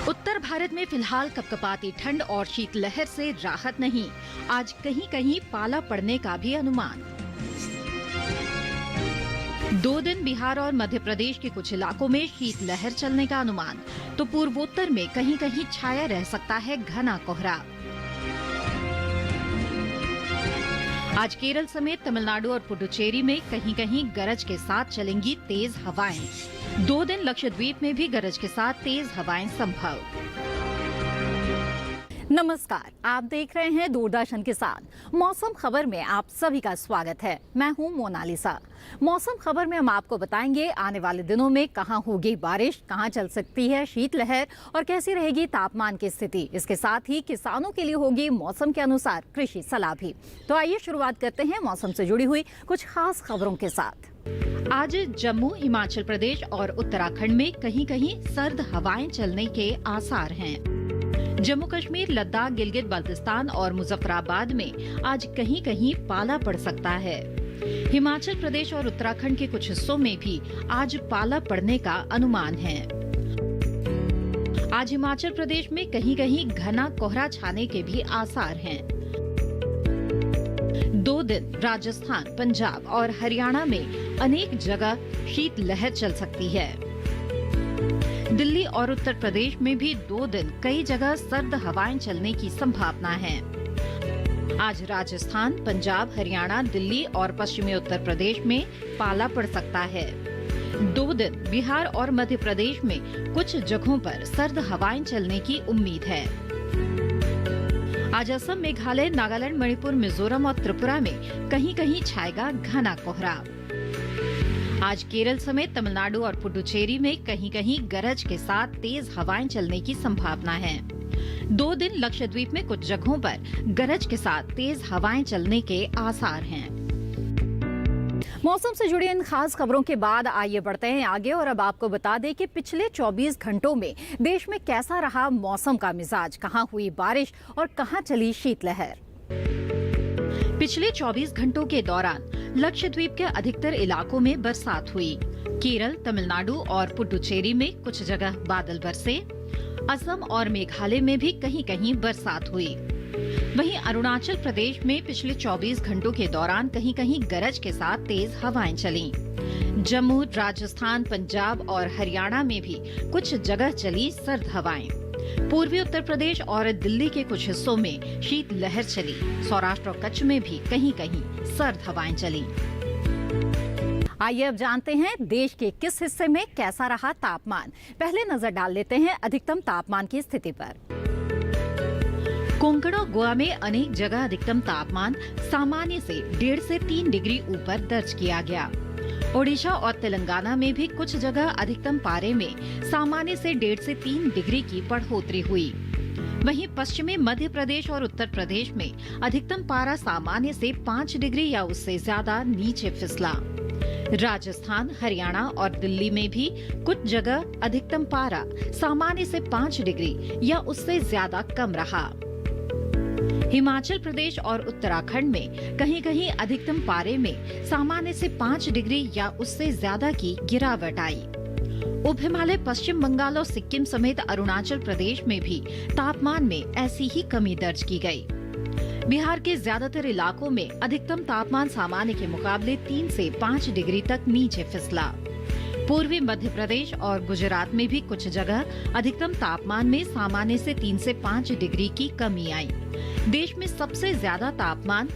उत्तर भारत में फिलहाल कपकपाती ठंड और शीतलहर से राहत नहीं, आज कहीं कहीं पाला पड़ने का भी अनुमान। 2 दिन बिहार और मध्य प्रदेश के कुछ इलाकों में शीतलहर चलने का अनुमान, तो पूर्वोत्तर में कहीं कहीं छाया रह सकता है घना कोहरा। आज केरल समेत तमिलनाडु और पुडुचेरी में कहीं कहीं गरज के साथ चलेंगी तेज हवाएं। 2 दिन लक्षद्वीप में भी गरज के साथ तेज हवाएं संभव। नमस्कार, आप देख रहे हैं दूरदर्शन के साथ मौसम खबर में आप सभी का स्वागत है। मैं हूं मोनालिसा। मौसम खबर में हम आपको बताएंगे आने वाले दिनों में कहां होगी बारिश, कहां चल सकती है शीतलहर और कैसी रहेगी तापमान की स्थिति। इसके साथ ही किसानों के लिए होगी मौसम के अनुसार कृषि सलाह भी। तो आइए शुरुआत करते हैं मौसम से जुड़ी हुई कुछ खास खबरों के साथ। आज जम्मू, हिमाचल प्रदेश और उत्तराखंड में कहीं कहीं सर्द हवाएं चलने के आसार हैं। जम्मू कश्मीर, लद्दाख, गिलगित बाल्टिस्तान और मुजफ्फराबाद में आज कहीं कहीं पाला पड़ सकता है। हिमाचल प्रदेश और उत्तराखंड के कुछ हिस्सों में भी आज पाला पड़ने का अनुमान है। आज हिमाचल प्रदेश में कहीं कहीं घना कोहरा छाने के भी आसार हैं। 2 दिन राजस्थान, पंजाब और हरियाणा में अनेक जगह शीतलहर चल सकती है। दिल्ली और उत्तर प्रदेश में भी 2 दिन कई जगह सर्द हवाएं चलने की संभावना है। आज राजस्थान, पंजाब, हरियाणा, दिल्ली और पश्चिमी उत्तर प्रदेश में पाला पड़ सकता है। 2 दिन बिहार और मध्य प्रदेश में कुछ जगहों पर सर्द हवाएं चलने की उम्मीद है। आज असम, मेघालय, नागालैंड, मणिपुर, मिजोरम और त्रिपुरा में कहीं कहीं छाएगा घना कोहरा। आज केरल समेत तमिलनाडु और पुडुचेरी में कहीं कहीं गरज के साथ तेज हवाएं चलने की संभावना है। 2 दिन लक्षद्वीप में कुछ जगहों पर गरज के साथ तेज हवाएं चलने के आसार हैं। मौसम से जुड़ी इन खास खबरों के बाद आइए बढ़ते हैं आगे और अब आपको बता दें कि पिछले 24 घंटों में देश में कैसा रहा मौसम का मिजाज, कहां हुई बारिश और कहां चली शीतलहर। पिछले 24 घंटों के दौरान लक्षद्वीप के अधिकतर इलाकों में बरसात हुई। केरल, तमिलनाडु और पुडुचेरी में कुछ जगह बादल बरसे। असम और मेघालय में भी कहीं कहीं बरसात हुई। वहीं अरुणाचल प्रदेश में पिछले 24 घंटों के दौरान कहीं कहीं गरज के साथ तेज हवाएं चलीं। जम्मू, राजस्थान, पंजाब और हरियाणा में भी कुछ जगह चली सर्द हवाएं। पूर्वी उत्तर प्रदेश और दिल्ली के कुछ हिस्सों में शीतलहर चली। सौराष्ट्र और कच्छ में भी कहीं कहीं सर्द हवाएं चली। आइए अब जानते हैं देश के किस हिस्से में कैसा रहा तापमान। पहले नजर डाल लेते हैं अधिकतम तापमान की स्थिति पर। कोंकण और गोवा में अनेक जगह अधिकतम तापमान सामान्य से 1.5 से 3 डिग्री ऊपर दर्ज किया गया। ओडिशा और तेलंगाना में भी कुछ जगह अधिकतम पारे में सामान्य से 1.5 से 3 डिग्री की बढ़ोतरी हुई। वहीं पश्चिमी मध्य प्रदेश और उत्तर प्रदेश में अधिकतम पारा सामान्य से 5 डिग्री या उससे ज्यादा नीचे फिसला। राजस्थान, हरियाणा और दिल्ली में भी कुछ जगह अधिकतम पारा सामान्य से 5 डिग्री या उससे ज्यादा कम रहा। हिमाचल प्रदेश और उत्तराखंड में कहीं कहीं अधिकतम पारे में सामान्य से 5 डिग्री या उससे ज्यादा की गिरावट आई। उप हिमालय, पश्चिम बंगाल और सिक्किम समेत अरुणाचल प्रदेश में भी तापमान में ऐसी ही कमी दर्ज की गई। बिहार के ज्यादातर इलाकों में अधिकतम तापमान सामान्य के मुकाबले 3 से 5 डिग्री तक नीचे फिसला। पूर्वी मध्य प्रदेश और गुजरात में भी कुछ जगह अधिकतम तापमान में सामान्य से 3 से 5 डिग्री की कमी आई। देश में सबसे ज्यादा तापमान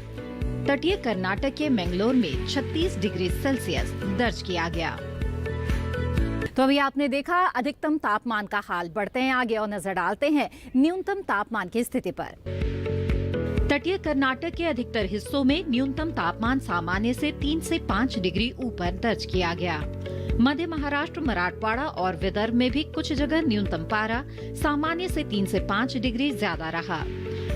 तटीय कर्नाटक के मैंगलोर में 36 डिग्री सेल्सियस दर्ज किया गया। तो अभी आपने देखा अधिकतम तापमान का हाल। बढ़ते हैं आगे और नजर डालते हैं न्यूनतम तापमान की स्थिति पर। तटीय कर्नाटक के अधिकतर हिस्सों में न्यूनतम तापमान सामान्य से 3 से 5 डिग्री ऊपर दर्ज किया गया। मध्य महाराष्ट्र, मराठवाड़ा और विदर्भ में भी कुछ जगह न्यूनतम पारा सामान्य से 3 से 5 डिग्री ज्यादा रहा।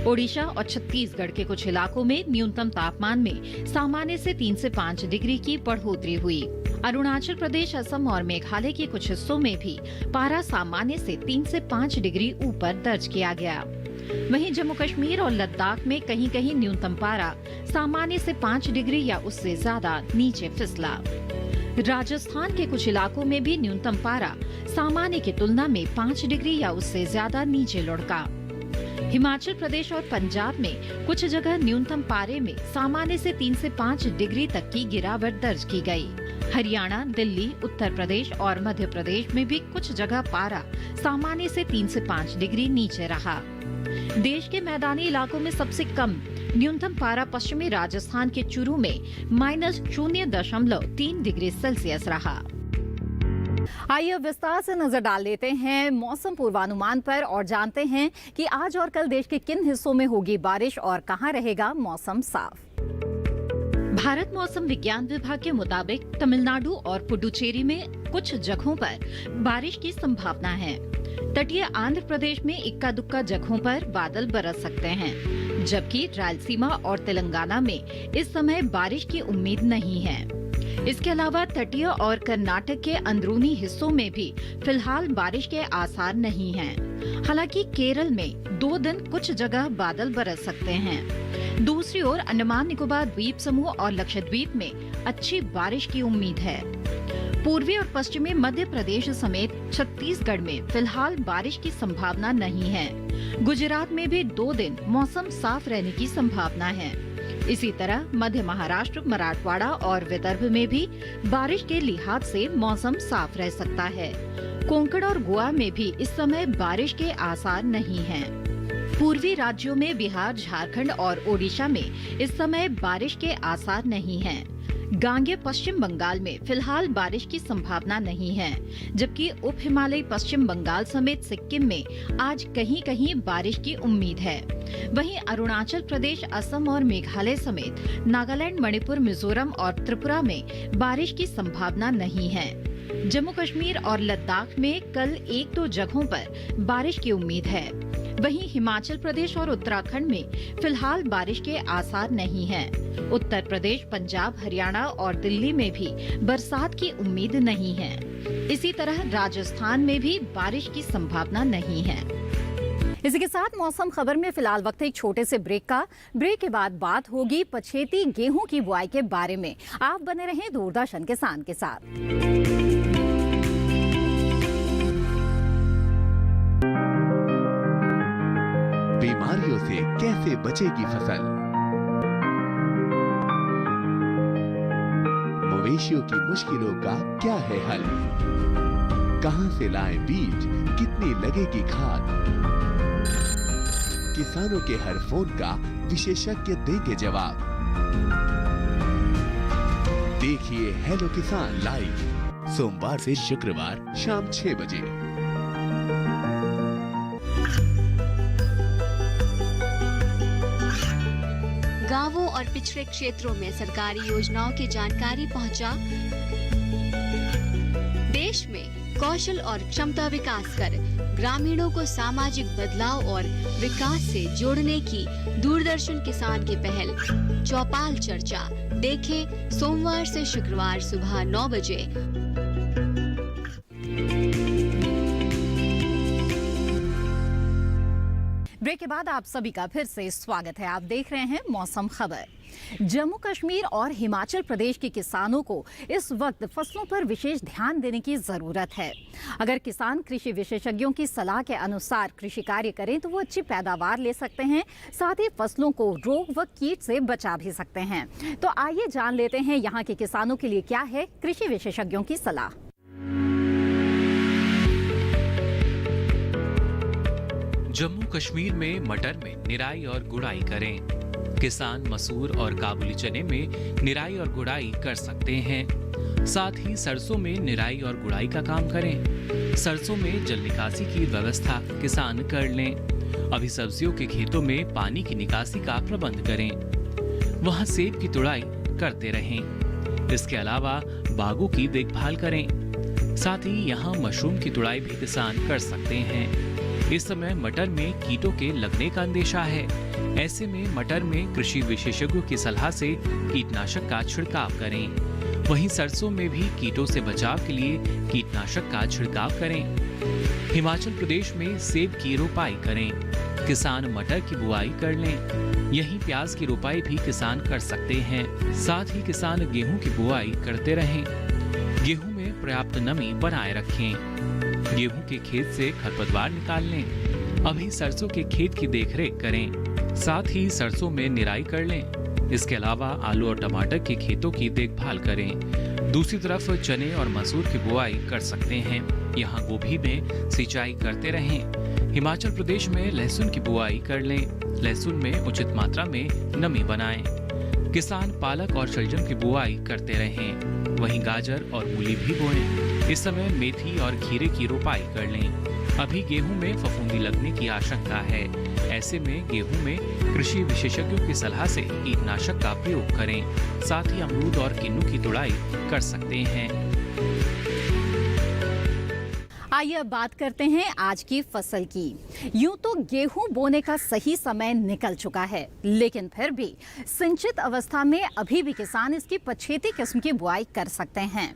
ओडिशा और छत्तीसगढ़ के कुछ इलाकों में न्यूनतम तापमान में सामान्य से 3 से 5 डिग्री की बढ़ोतरी हुई। अरुणाचल प्रदेश, असम और मेघालय के कुछ हिस्सों में भी पारा सामान्य से 3 से 5 डिग्री ऊपर दर्ज किया गया। वहीं जम्मू कश्मीर और लद्दाख में कहीं कहीं न्यूनतम पारा सामान्य से 5 डिग्री या उससे ज्यादा नीचे फिसला। राजस्थान के कुछ इलाकों में भी न्यूनतम पारा सामान्य की तुलना में 5 डिग्री या उससे ज्यादा नीचे लुढ़का। हिमाचल प्रदेश और पंजाब में कुछ जगह न्यूनतम पारे में सामान्य से 3 से 5 डिग्री तक की गिरावट दर्ज की गई। हरियाणा, दिल्ली, उत्तर प्रदेश और मध्य प्रदेश में भी कुछ जगह पारा सामान्य से 3 से 5 डिग्री नीचे रहा। देश के मैदानी इलाकों में सबसे कम न्यूनतम पारा पश्चिमी राजस्थान के चूरू में -0.3 डिग्री सेल्सियस रहा। आइए विस्तार से नजर डाल लेते हैं मौसम पूर्वानुमान पर और जानते हैं कि आज और कल देश के किन हिस्सों में होगी बारिश और कहां रहेगा मौसम साफ। भारत मौसम विज्ञान विभाग के मुताबिक तमिलनाडु और पुडुचेरी में कुछ जगहों पर बारिश की संभावना है। तटीय आंध्र प्रदेश में इक्का दुक्का जगहों पर बादल बरस सकते हैं, जबकि रायलसीमा और तेलंगाना में इस समय बारिश की उम्मीद नहीं है। इसके अलावा तटीय और कर्नाटक के अंदरूनी हिस्सों में भी फिलहाल बारिश के आसार नहीं हैं। हालांकि केरल में 2 दिन कुछ जगह बादल बरस सकते हैं। दूसरी ओर अंडमान निकोबार द्वीप समूह और लक्षद्वीप में अच्छी बारिश की उम्मीद है। पूर्वी और पश्चिमी मध्य प्रदेश समेत छत्तीसगढ़ में फिलहाल बारिश की संभावना नहीं है। गुजरात में भी 2 दिन मौसम साफ रहने की संभावना है। इसी तरह मध्य महाराष्ट्र, मराठवाड़ा और विदर्भ में भी बारिश के लिहाज से मौसम साफ रह सकता है। कोंकण और गोवा में भी इस समय बारिश के आसार नहीं हैं। पूर्वी राज्यों में बिहार, झारखंड और ओडिशा में इस समय बारिश के आसार नहीं हैं। गांगेय पश्चिम बंगाल में फिलहाल बारिश की संभावना नहीं है, जबकि उप हिमालयी पश्चिम बंगाल समेत सिक्किम में आज कहीं कहीं बारिश की उम्मीद है। वहीं अरुणाचल प्रदेश, असम और मेघालय समेत नागालैंड, मणिपुर, मिजोरम और त्रिपुरा में बारिश की संभावना नहीं है। जम्मू कश्मीर और लद्दाख में कल 1-2 जगहों पर बारिश की उम्मीद है। वहीं हिमाचल प्रदेश और उत्तराखंड में फिलहाल बारिश के आसार नहीं हैं। उत्तर प्रदेश, पंजाब, हरियाणा और दिल्ली में भी बरसात की उम्मीद नहीं है। इसी तरह राजस्थान में भी बारिश की संभावना नहीं है। इसी के साथ मौसम खबर में फिलहाल वक्त एक छोटे से ब्रेक का। ब्रेक के बाद बात होगी पछेती गेहूं की बुआई के बारे में। आप बने रहें दूरदर्शन किसान के साथ। बीमारियों से कैसे बचेगी फसल, मवेशियों की मुश्किलों का क्या है हल, कहां से लाएं बीज, कितनी लगेगी खाद, किसानों के हर फोन का विशेषज्ञ देंगे जवाब। देखिए हेलो किसान लाइव सोमवार से शुक्रवार शाम 6 बजे। गांवों और पिछड़े क्षेत्रों में सरकारी योजनाओं की जानकारी पहुंचा। देश में कौशल और क्षमता विकास कर ग्रामीणों को सामाजिक बदलाव और विकास से जोड़ने की दूरदर्शन किसान की पहल चौपाल चर्चा देखें सोमवार से शुक्रवार सुबह 9 बजे। ब्रेक के बाद आप सभी का फिर से स्वागत है। आप देख रहे हैं मौसम खबर। जम्मू कश्मीर और हिमाचल प्रदेश के किसानों को इस वक्त फसलों पर विशेष ध्यान देने की जरूरत है। अगर किसान कृषि विशेषज्ञों की सलाह के अनुसार कृषि कार्य करें तो वो अच्छी पैदावार ले सकते हैं, साथ ही फसलों को रोग व कीट से बचा भी सकते हैं। तो आइए जान लेते हैं यहाँ के किसानों के लिए क्या है कृषि विशेषज्ञों की सलाह। जम्मू कश्मीर में मटर में निराई और गुड़ाई करें। किसान मसूर और काबुली चने में निराई और गुड़ाई कर सकते हैं। साथ ही सरसों में निराई और गुड़ाई का काम करें। सरसों में जल निकासी की व्यवस्था किसान कर लें। अभी सब्जियों के खेतों में पानी की निकासी का प्रबंध करें। वहां सेब की तुड़ाई करते रहें। इसके अलावा बागों की देखभाल करें। साथ ही यहाँ मशरूम की तुड़ाई भी किसान कर सकते हैं। इस समय मटर में कीटों के लगने का अंदेशा है। ऐसे में मटर में कृषि विशेषज्ञों की सलाह से कीटनाशक का छिड़काव करें। वहीं सरसों में भी कीटों से बचाव के लिए कीटनाशक का छिड़काव करें। हिमाचल प्रदेश में सेब की रोपाई करें। किसान मटर की बुआई कर लें। यहीं प्याज की रोपाई भी किसान कर सकते हैं। साथ ही किसान गेहूं की बुआई करते रहें। पर्याप्त नमी बनाए रखें। गेहूं के खेत से खरपतवार निकाल लें। अभी सरसों के खेत की देखरेख करें। साथ ही सरसों में निराई कर लें। इसके अलावा आलू और टमाटर के खेतों की देखभाल करें। दूसरी तरफ चने और मसूर की बुआई कर सकते हैं। यहाँ गोभी में सिंचाई करते रहें। हिमाचल प्रदेश में लहसुन की बुआई कर लें। लहसुन में उचित मात्रा में नमी बनाएं। किसान पालक और शलजम की बुआई करते रहें। वहीं गाजर और मूली भी बोएं। इस समय मेथी और खीरे की रोपाई कर लें। अभी गेहूं में फफूंदी लगने की आशंका है। ऐसे में गेहूं में कृषि विशेषज्ञों की सलाह से कीटनाशक का प्रयोग करें। साथ ही अमरूद और किन्नू की तुड़ाई कर सकते हैं। आइए अब बात करते हैं आज की फसल की। यूं तो गेहूं बोने का सही समय निकल चुका है, लेकिन फिर भी सिंचित अवस्था में अभी भी किसान इसकी पछेती किस्म की बुआई कर सकते हैं।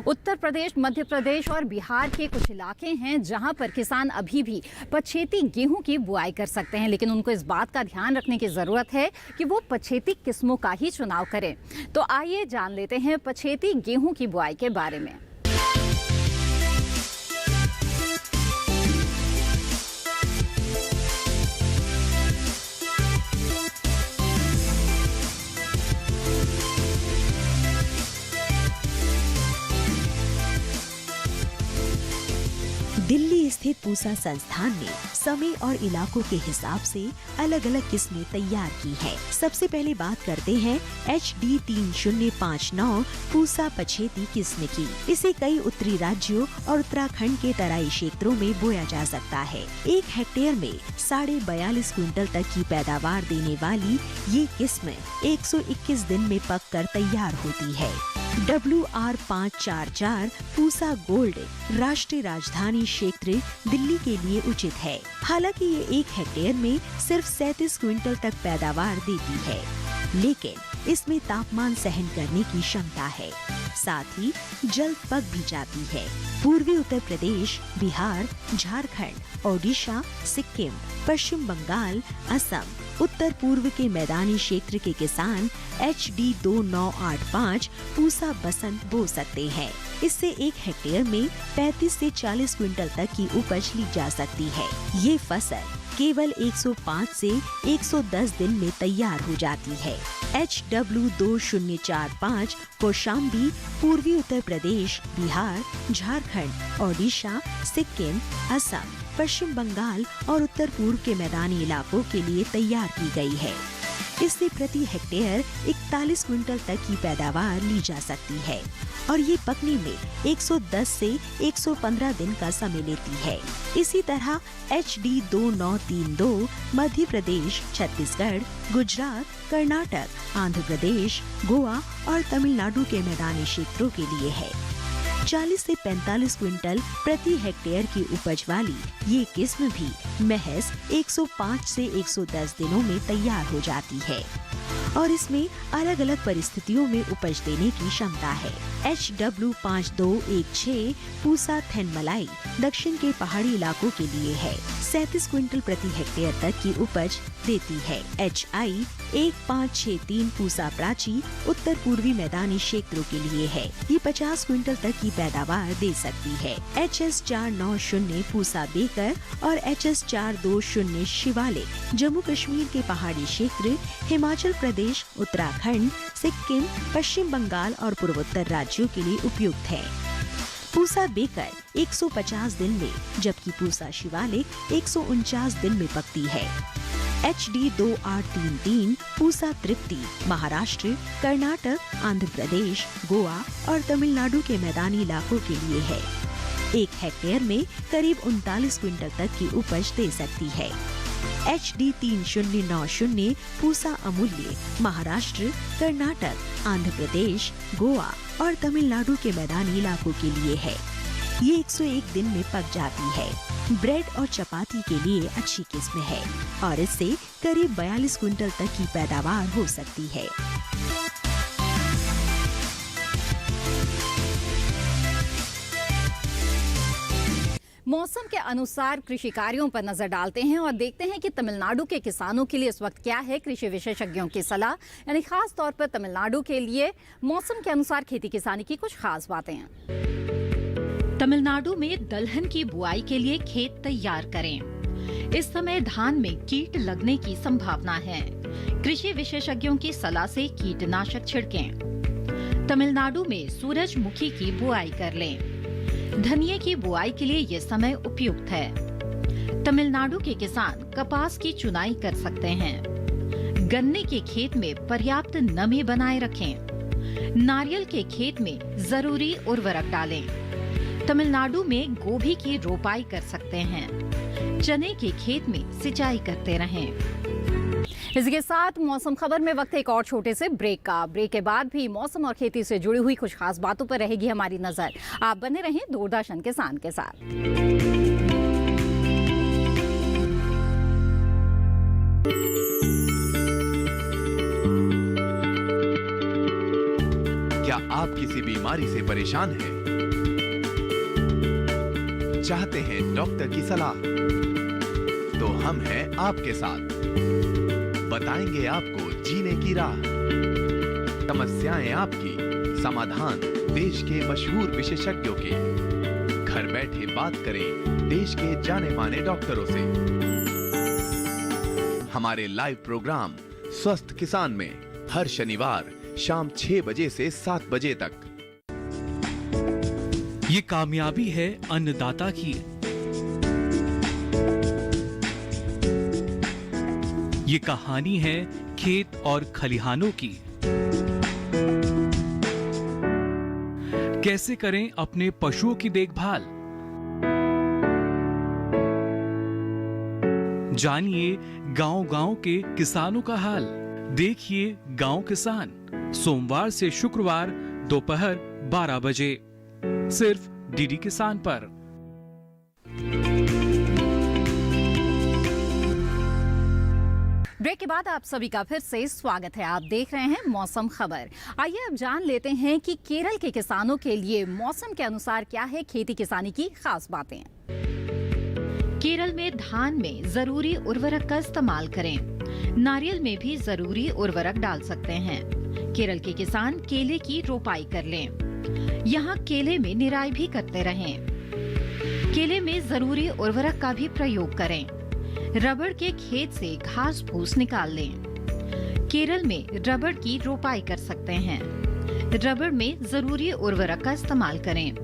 उत्तर प्रदेश, मध्य प्रदेश और बिहार के कुछ इलाके हैं जहां पर किसान अभी भी पछेती गेहूं की बुआई कर सकते हैं, लेकिन उनको इस बात का ध्यान रखने की जरूरत है कि वो पछेती किस्मों का ही चुनाव करें। तो आइए जान लेते हैं पछेती गेहूं की बुआई के बारे में। दिल्ली स्थित पूसा संस्थान ने समय और इलाकों के हिसाब से अलग अलग किस्में तैयार की हैं। सबसे पहले बात करते हैं HD 3059 पूसा पछेती किस्म की। इसे कई उत्तरी राज्यों और उत्तराखंड के तराई क्षेत्रों में बोया जा सकता है। 1 हेक्टेयर में 42.5 क्विंटल तक की पैदावार देने वाली ये किस्म 121 दिन में पककर तैयार होती है। WR 544 पूसा गोल्ड राष्ट्रीय राजधानी क्षेत्र दिल्ली के लिए उचित है। हालांकि ये 1 हेक्टेयर में सिर्फ 37 क्विंटल तक पैदावार देती है, लेकिन इसमें तापमान सहन करने की क्षमता है। साथ ही जल्द पक भी जाती है। पूर्वी उत्तर प्रदेश, बिहार, झारखंड, ओडिशा, सिक्किम, पश्चिम बंगाल, असम, उत्तर पूर्व के मैदानी क्षेत्र के किसान HD 2985 पूसा बसंत बो सकते हैं। इससे 1 हेक्टेयर में 35 से 40 क्विंटल तक की उपज ली जा सकती है। ये फसल केवल 105 से 110 दिन में तैयार हो जाती है। HW 2045 कौशाम्बी पूर्वी उत्तर प्रदेश, बिहार, झारखंड, ओडिशा, सिक्किम, असम, पश्चिम बंगाल और उत्तर पूर्व के मैदानी इलाकों के लिए तैयार की गई है। इससे प्रति हेक्टेयर 41 क्विंटल तक की पैदावार ली जा सकती है और ये पकने में 110 से 115 दिन का समय लेती है। इसी तरह HD 2932 मध्य प्रदेश, छत्तीसगढ़, गुजरात, कर्नाटक, आंध्र प्रदेश, गोवा और तमिलनाडु के मैदानी क्षेत्रों के लिए है। 40 से 45 क्विंटल प्रति हेक्टेयर की उपज वाली ये किस्म भी महज 105 से 110 दिनों में तैयार हो जाती है और इसमें अलग अलग परिस्थितियों में उपज देने की क्षमता है। HW 5216 पूसा थेनमलाई दक्षिण के पहाड़ी इलाकों के लिए है। 37 क्विंटल प्रति हेक्टेयर तक की उपज देती है। HI 1563 पूसा प्राची उत्तर पूर्वी मैदानी क्षेत्रों के लिए है। ये 50 क्विंटल तक की पैदावार दे सकती है। HS 490 पूसा बेकर और HS 420 शिवालिक जम्मू कश्मीर के पहाड़ी क्षेत्र, हिमाचल प्रदेश, उत्तराखंड, सिक्किम, पश्चिम बंगाल और पूर्वोत्तर राज्यों के लिए उपयुक्त है। पूसा बेकर 150 दिन में, जबकि पूसा शिवालिक 149 दिन में पकती है। HD 2833 पूसा तृप्ति महाराष्ट्र, कर्नाटक, आंध्र प्रदेश, गोवा और तमिलनाडु के मैदानी इलाकों के लिए है। 1 हेक्टेयर में करीब 39 क्विंटल तक की उपज दे सकती है। HD 3090 पूसा अमूल्य महाराष्ट्र, कर्नाटक, आंध्र प्रदेश, गोवा और तमिलनाडु के मैदानी इलाकों के लिए है। ये 101 दिन में पक जाती है। ब्रेड और चपाती के लिए अच्छी किस्म है और इससे करीब 42 क्विंटल तक की पैदावार हो सकती है। मौसम के अनुसार कृषि कार्यों पर नजर डालते हैं और देखते हैं कि तमिलनाडु के किसानों के लिए इस वक्त क्या है कृषि विशेषज्ञों की सलाह, यानी खास तौर पर तमिलनाडु के लिए मौसम के अनुसार खेती किसानी की कुछ खास बातें हैं। तमिलनाडु में दलहन की बुआई के लिए खेत तैयार करें। इस समय धान में कीट लगने की संभावना है। कृषि विशेषज्ञों की सलाह से कीटनाशक छिड़कें। तमिलनाडु में सूरजमुखी की बुआई कर लें। धनिये की बुआई के लिए ये समय उपयुक्त है। तमिलनाडु के किसान कपास की चुनाई कर सकते हैं। गन्ने के खेत में पर्याप्त नमी बनाए रखें। नारियल के खेत में जरूरी उर्वरक डालें। तमिलनाडु में गोभी की रोपाई कर सकते हैं। चने के खेत में सिंचाई करते रहें। इसके साथ मौसम खबर में वक्त एक और छोटे से ब्रेक का। ब्रेक के बाद भी मौसम और खेती से जुड़ी हुई कुछ खास बातों पर रहेगी हमारी नजर। आप बने रहें दूरदर्शन किसान के साथ। क्या आप किसी बीमारी से परेशान हैं? चाहते हैं डॉक्टर की सलाह? तो हम हैं आपके साथ। बताएंगे आपको जीने की राह। समस्याएं आपकी, समाधान देश के मशहूर विशेषज्ञों के। घर बैठे बात करें देश के जाने माने डॉक्टरों से। हमारे लाइव प्रोग्राम स्वस्थ किसान में हर शनिवार शाम 6 बजे से 7 बजे तक। ये कामयाबी है अन्नदाता की। ये कहानी है खेत और खलिहानों की। कैसे करें अपने पशुओं की देखभाल, जानिए गांव-गांव के किसानों का हाल। देखिए गांव किसान सोमवार से शुक्रवार दोपहर 12 बजे सिर्फ डीडी किसान पर। ब्रेक के बाद आप सभी का फिर से स्वागत है। आप देख रहे हैं मौसम खबर। आइए अब जान लेते हैं कि केरल के किसानों के लिए मौसम के अनुसार क्या है खेती किसानी की खास बातें। केरल में धान में जरूरी उर्वरक का इस्तेमाल करें। नारियल में भी जरूरी उर्वरक डाल सकते हैं। केरल के किसान केले की रोपाई कर लें। यहाँ केले में निराई भी करते रहें। केले में जरूरी उर्वरक का भी प्रयोग करें। रबड़ के खेत से घास फूस निकाल लें। केरल में रबड़ की रोपाई कर सकते हैं। रबड़ में जरूरी उर्वरक का इस्तेमाल करें।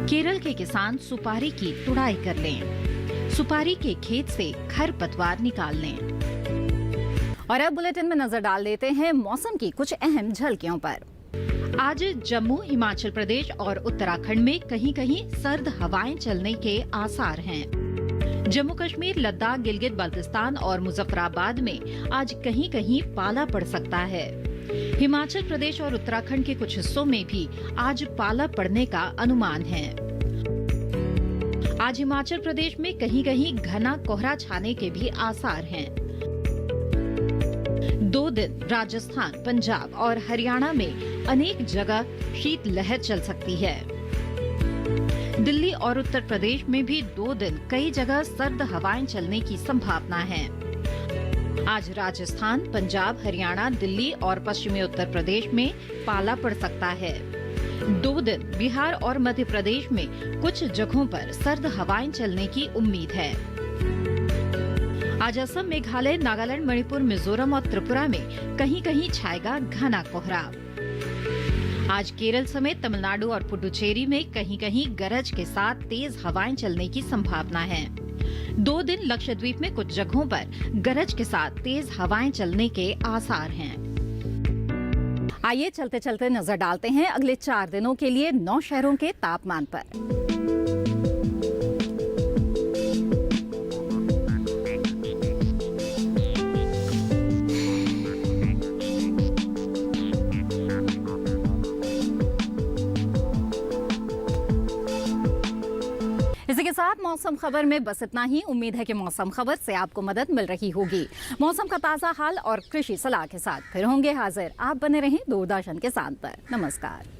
केरल के किसान सुपारी की तुड़ाई कर लें। सुपारी के खेत से खरपतवार निकाल लें। और अब बुलेटिन में नजर डाल लेते हैं मौसम की कुछ अहम झलकियों पर। आज जम्मू, हिमाचल प्रदेश और उत्तराखंड में कहीं-कहीं सर्द हवाएं चलने के आसार हैं। जम्मू कश्मीर, लद्दाख, गिलगित बाल्टिस्तान और मुजफ्फराबाद में आज कहीं-कहीं पाला पड़ सकता है। हिमाचल प्रदेश और उत्तराखंड के कुछ हिस्सों में भी आज पाला पड़ने का अनुमान है। आज हिमाचल प्रदेश में कहीं-कहीं घना कोहरा छाने के भी आसार हैं। 2 दिन राजस्थान, पंजाब और हरियाणा में अनेक जगह शीतलहर चल सकती है। दिल्ली और उत्तर प्रदेश में भी 2 दिन कई जगह सर्द हवाएं चलने की संभावना है। आज राजस्थान, पंजाब, हरियाणा, दिल्ली और पश्चिमी उत्तर प्रदेश में पाला पड़ सकता है। 2 दिन बिहार और मध्य प्रदेश में कुछ जगहों पर सर्द हवाएं चलने की उम्मीद है। आज असम, मेघालय, नागालैंड, मणिपुर, मिजोरम और त्रिपुरा में कहीं-कहीं छाएगा घना कोहरा। आज केरल समेत तमिलनाडु और पुडुचेरी में कहीं-कहीं गरज के साथ तेज हवाएं चलने की संभावना है। 2 दिन लक्षद्वीप में कुछ जगहों पर गरज के साथ तेज हवाएं चलने के आसार हैं। आइए चलते चलते नजर डालते हैं अगले 4 दिनों के लिए 9 शहरों के तापमान पर। इसी के साथ मौसम खबर में बस इतना ही। उम्मीद है कि मौसम खबर से आपको मदद मिल रही होगी। मौसम का ताजा हाल और कृषि सलाह के साथ फिर होंगे हाजिर। आप बने रहें दूरदर्शन किसान पर। नमस्कार।